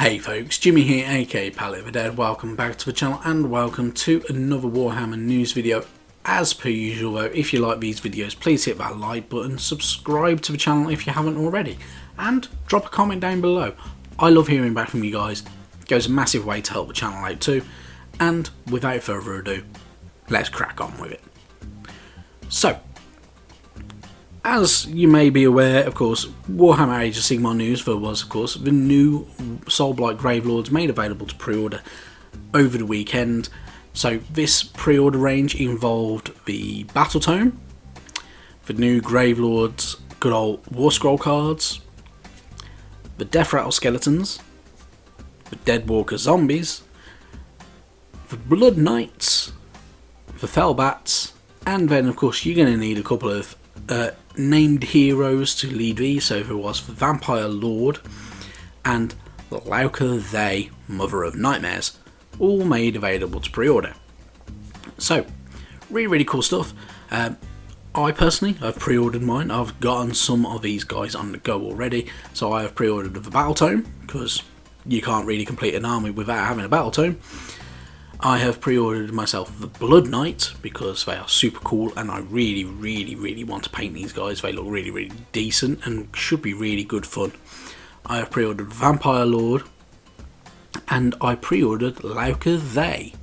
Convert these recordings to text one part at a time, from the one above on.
Hey folks, Jimmy here, aka Palette of the Dead. Welcome back to the channel and welcome to another Warhammer news video. As per usual though, if you like these videos, please hit that like button, subscribe to the channel if you haven't already, and drop a comment down below. I love hearing back from you guys. It goes a massive way to help the channel out too. And without further ado, let's crack on with it. So, as you may be aware, of course, Warhammer Age of Sigmar news, there was, of course, the new Soulblight Gravelords made available to pre-order over the weekend. So this pre-order range involved the Battle Tome, the new Gravelords good old War Scroll cards, the Death Rattle Skeletons, the Deadwalker Zombies, the Blood Knights, the Fellbats, and then of course you're going to need a couple of named heroes to lead these. So there was the Vampire Lord and the Lauka They, Mother of Nightmares, all made available to pre-order. So really cool stuff. I personally have pre-ordered mine. I've gotten some of these guys on the go already. So I have pre-ordered the Battle Tome, because you can't really complete an army without having a Battle Tome. I have pre-ordered myself the Blood Knight because they are super cool and I really want to paint these guys. They look really decent and should be really good fun. I have pre-ordered Vampire Lord and I pre-ordered Lauka They,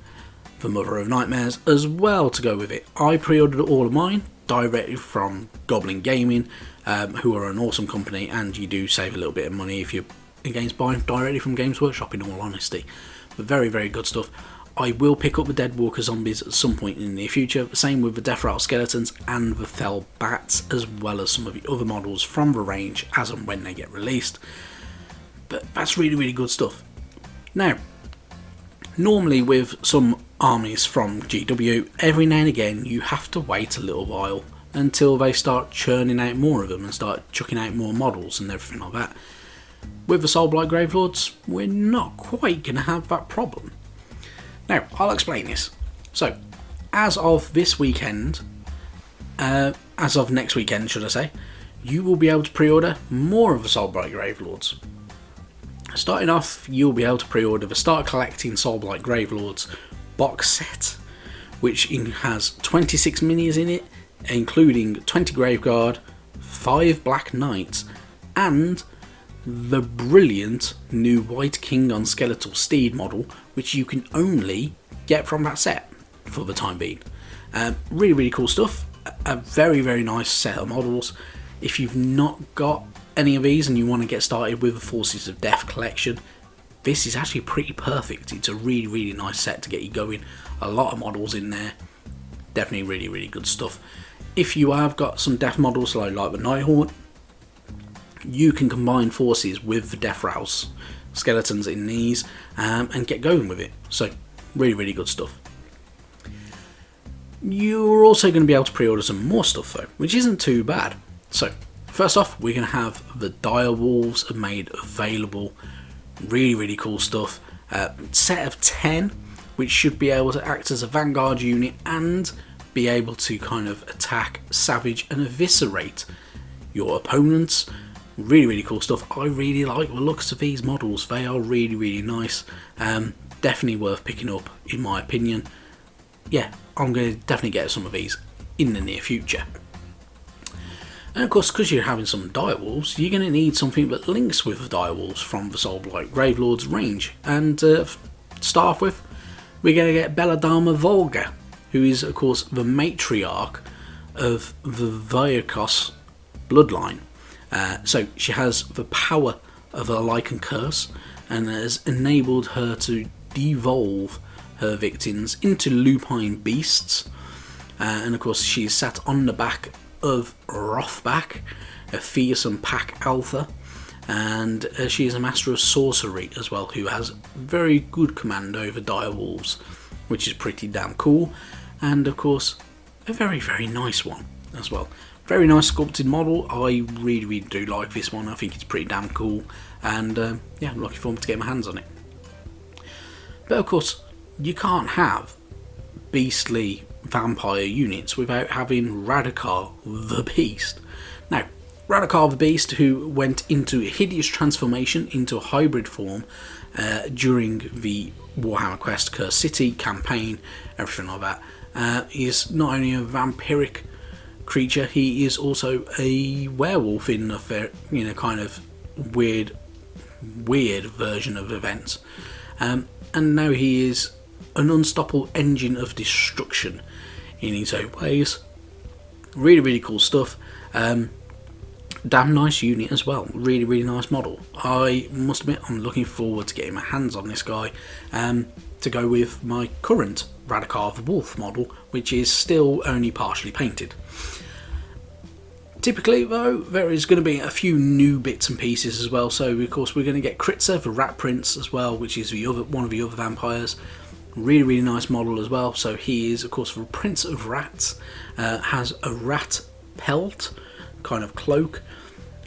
the Mother of Nightmares, as well to go with it. I pre-ordered all of mine directly from Goblin Gaming, who are an awesome company, and you do save a little bit of money if you're against buying directly from Games Workshop, in all honesty. But very good stuff. I will pick up the Deadwalker Zombies at some point in the near future, same with the Death Rattle Skeletons and the Fell Bats, as well as some of the other models from the range as and when they get released. But that's really good stuff. Now, normally with some armies from GW, every now and again you have to wait a little while until they start churning out more of them and start chucking out more models and everything like that. With the Soulblight Gravelords, we're not quite going to have that problem. Now, I'll explain this. So, as of this weekend, as of next weekend should I say, you will be able to pre-order more of the Soulblight Gravelords. Starting off, you'll be able to pre-order the Start Collecting Soulblight Gravelords box set, which has 26 minis in it, including 20 Graveguard, 5 Black Knights, and the brilliant new White King on Skeletal Steed model, which you can only get from that set for the time being. Really cool stuff. A very nice set of models. If you've not got any of these and you want to get started with the Forces of Death collection, this is actually pretty perfect. It's a really nice set to get you going. A lot of models in there. Definitely really good stuff. If you have got some death models like the Nighthawk, you can combine forces with the Death Rattle Skeletons in these and get going with it. So really good stuff. You're also going to be able to pre-order some more stuff though, which isn't too bad. So first off, we're going to have the Dire Wolves made available. Really cool stuff. Set of 10, which should be able to act as a vanguard unit and be able to kind of attack, savage and eviscerate your opponents. Really cool stuff. I really like the looks of these models. They are really nice. Definitely worth picking up in my opinion. Yeah, I'm going to definitely get some of these in the near future. And of course, because you're having some Direwolves, you're going to need something that links with the Direwolves from the Soulblight Gravelords range. And to start off with, we're going to get Belladama Volga, who is of course the matriarch of the Viacos bloodline. So she has the power of a Lycan curse and has enabled her to devolve her victims into lupine beasts. And of course she's sat on the back of Rothback, a fearsome pack alpha, and she is a master of sorcery as well, who has very good command over direwolves, which is pretty damn cool. And of course a very nice one as well. Very nice sculpted model. I really do like this one. I think it's pretty damn cool, and yeah, I'm looking forward to getting my hands on it. But of course, you can't have beastly vampire units without having Radakar the Beast. Now, Radakar the Beast, who went into a hideous transformation into a hybrid form during the Warhammer Quest Curse City campaign, everything like that. He is not only a vampiric creature, he is also a werewolf in a kind of weird version of events. And now he is an unstoppable engine of destruction in his own ways. Really, really cool stuff. Damn nice unit as well. Really, really nice model. I must admit, I'm looking forward to getting my hands on this guy to go with my current Radakar the Wolf model, which is still only partially painted. Typically, though, there is going to be a few new bits and pieces as well. So, of course, we're going to get Kritzer, the Rat Prince, as well, which is one of the other vampires. Really, really nice model as well. So he is, of course, the Prince of Rats. Has a rat pelt, kind of cloak.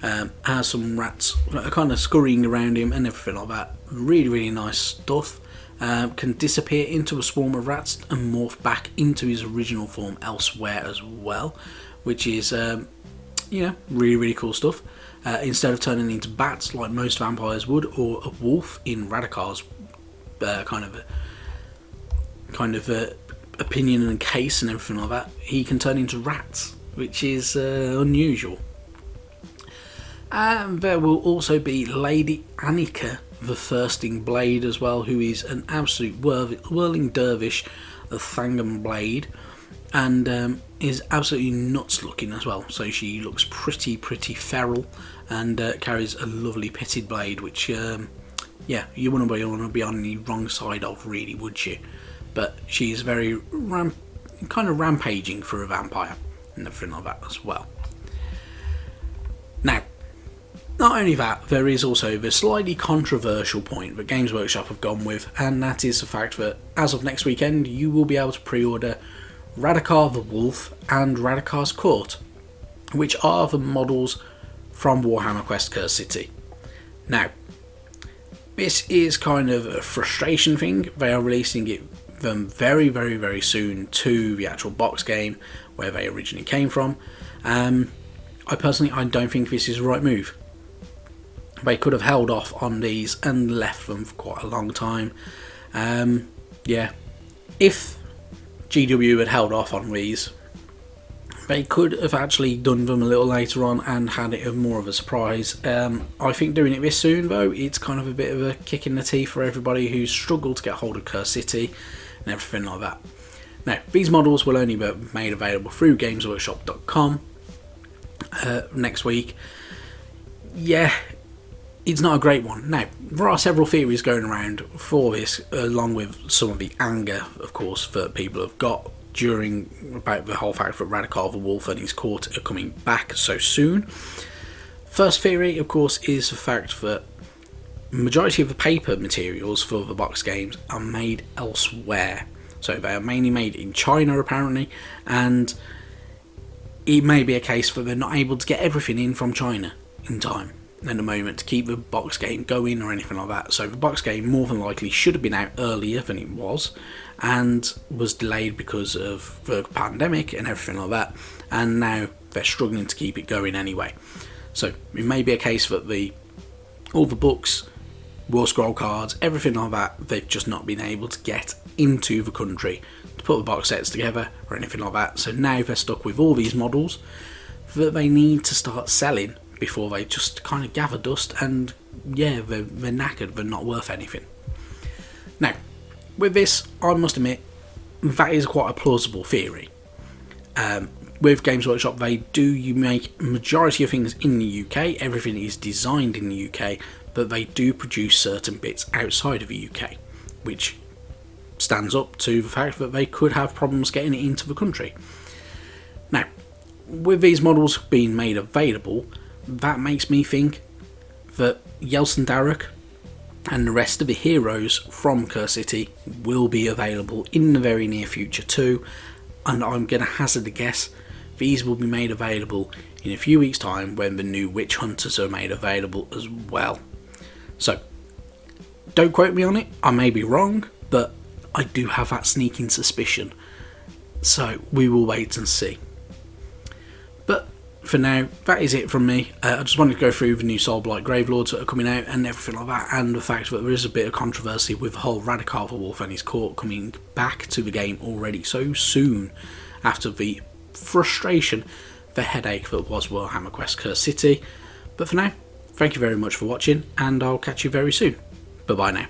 Has some rats kind of scurrying around him and everything like that. Really, really nice stuff. Can disappear into a swarm of rats and morph back into his original form elsewhere as well, which is really, really cool stuff. Instead of turning into bats like most vampires would, or a wolf in Radakar's kind of opinion and case and everything like that, he can turn into rats, which is unusual. And there will also be Lady Annika, the Thirsting Blade, as well, who is an absolute whirling dervish of Thangam Blade, and is absolutely nuts looking as well. So she looks pretty feral, and carries a lovely pitted blade, which you wouldn't want to be on the wrong side of, really, would you? But she's very kind of rampaging for a vampire and everything like that as well. Now, not only that, there is also the slightly controversial point that Games Workshop have gone with, and that is the fact that as of next weekend, you will be able to pre-order Radakar the Wolf and Radakar's Court, which are the models from Warhammer Quest Curse City. Now, this is kind of a frustration thing. They are releasing them very, very, very soon to the actual box game where they originally came from. I don't think this is the right move. They could have held off on these and left them for quite a long time. If GW had held off on these, they could have actually done them a little later on and had it more of a surprise. I think doing it this soon, though, it's kind of a bit of a kick in the teeth for everybody who's struggled to get hold of Curse City and everything like that. Now, these models will only be made available through GamesWorkshop.com next week. Yeah, it's not a great one. Now, there are several theories going around for this, along with some of the anger, of course, that people have got about the whole fact that Radakar the Wolf and his court are coming back so soon. First theory, of course, is the fact that the majority of the paper materials for the box games are made elsewhere. So they are mainly made in China, apparently, and it may be a case that they're not able to get everything in from China in time at the moment to keep the box game going or anything like that. So the box game more than likely should have been out earlier than it was, and was delayed because of the pandemic and everything like that, and now they're struggling to keep it going anyway. So it may be a case that all the books, War Scroll cards, everything like that, they've just not been able to get into the country to put the box sets together or anything like that. So now they're stuck with all these models that they need to start selling before they just kind of gather dust, and they're knackered, they're not worth anything. Now, with this, I must admit, that is quite a plausible theory. With Games Workshop, you make majority of things in the UK, everything is designed in the UK, but they do produce certain bits outside of the UK, which stands up to the fact that they could have problems getting it into the country. Now, with these models being made available, that makes me think that Yeltsin Daruk and the rest of the heroes from Curse City will be available in the very near future too, and I'm going to hazard a guess these will be made available in a few weeks' time when the new Witch Hunters are made available as well. So, don't quote me on it, I may be wrong, but I do have that sneaking suspicion. So, we will wait and see. But for now, that is it from me. I just wanted to go through the new Soulblight Gravelords that are coming out and everything like that, and the fact that there is a bit of controversy with the whole Radical for Wolf and his court coming back to the game already so soon after the frustration, the headache that was Warhammer Quest Cursed City. But for now, thank you very much for watching, and I'll catch you very soon. Bye bye now.